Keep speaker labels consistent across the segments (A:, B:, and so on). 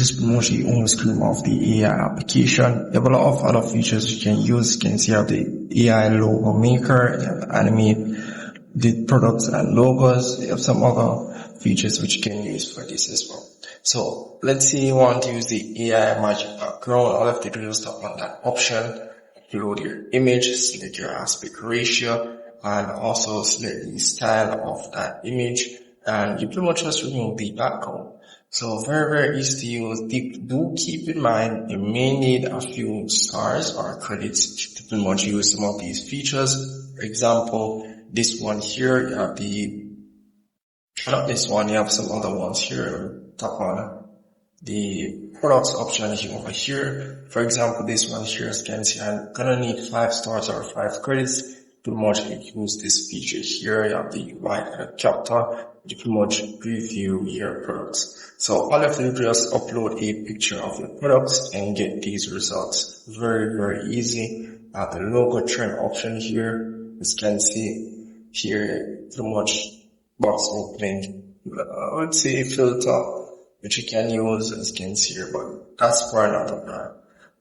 A: is pretty much the home screen of the AI application. You have a lot of other features you can use. You can see how the AI logo maker, you have animate the products and logos. You have some other features which you can use for this as well. So let's say you want to use the AI magic background. All you have to do is tap on that option, upload your image, select your aspect ratio, and also select the style of that image, and you pretty much just remove the background. So very easy to use. Do keep in mind you may need a few stars or credits to pretty much use some of these features. For example, this one here, you have not this one, you have some other ones here. Tap on the products option here over here. For example, this one here, as you can see, I'm gonna need 5 stars or 5 credits. Pretty much use this feature here. You have the right chapter to pretty much preview your products. So all you have to do is just upload a picture of your products and get these results. Very easy. The logo trend option here, as you can see here, pretty much box opening. I would say filter, which you can use, as you can see here, but that's for another brand.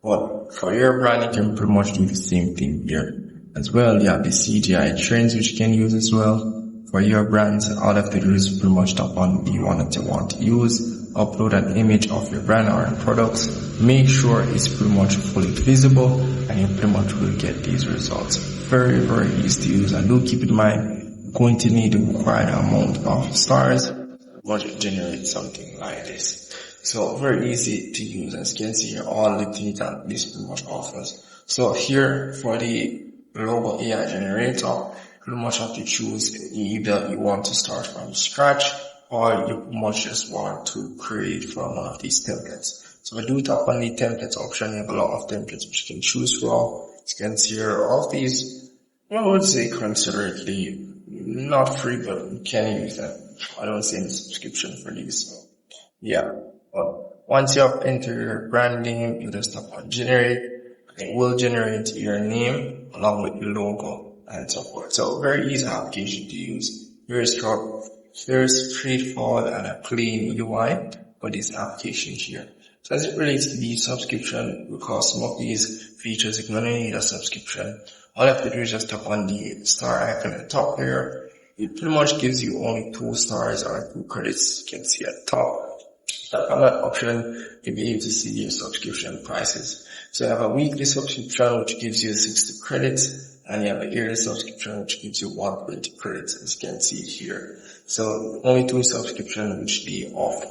A: But for your brand, you can pretty much do the same thing here. As well, you have the CGI trends which you can use as well. For your brands, all you have to do is pretty much tap on the one that you want to use, upload an image of your brand or products, make sure it's pretty much fully visible, and you pretty much will get these results. Very easy to use, and do keep in mind, going to need the required amount of stars to generate something like this. So very easy to use, as you can see here, all the things that this pretty much offers. So here for the logo AI generator, you pretty much have to choose either you want to start from scratch or you pretty much just want to create from one of these templates. So I do tap on the templates option. You have a lot of templates which you can choose from. As you can see here, all of these, I would say considerately not free, but you can use them. I don't see any subscription for these. So yeah, but once you have entered your brand name, you just tap on generate. It will generate your name along with your logo and so forth. So very easy application to use. Very straightforward and a clean UI for this application here. So as it relates to the subscription, because some of these features you're gonna need a subscription, all you have to do is just tap on the star icon at the top here. It pretty much gives you only 2 stars or 2 credits. You can see at the top. Tap on that option, you'll be able to see your subscription prices. So you have a weekly subscription which gives you 60 credits, and you have a yearly subscription which gives you 120 credits, as you can see here. So only 2 subscriptions which they offer.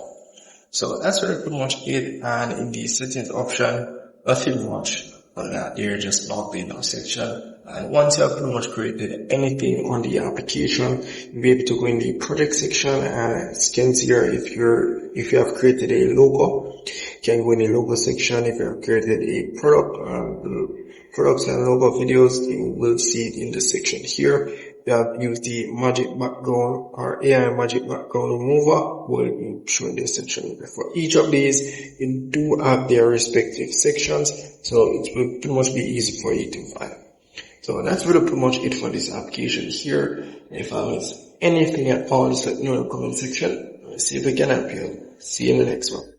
A: So that's pretty much it. And in the settings option, nothing much on that. You're just logged in our section. And once you have pretty much created anything on the application, you'll be able to go in the project section, and as you can see here, if you have created a logo, you can go in the logo section. If you have created a products and logo videos, you will see it in the section here. You have used the magic background or AI magic background remover, will be shown in this section. For each of these, you do have their respective sections, so it will pretty much be easy for you to find. So that's really pretty much it for this application here. If I miss anything at all, just let me know in the comment section. See if I can help you. See you in the next one.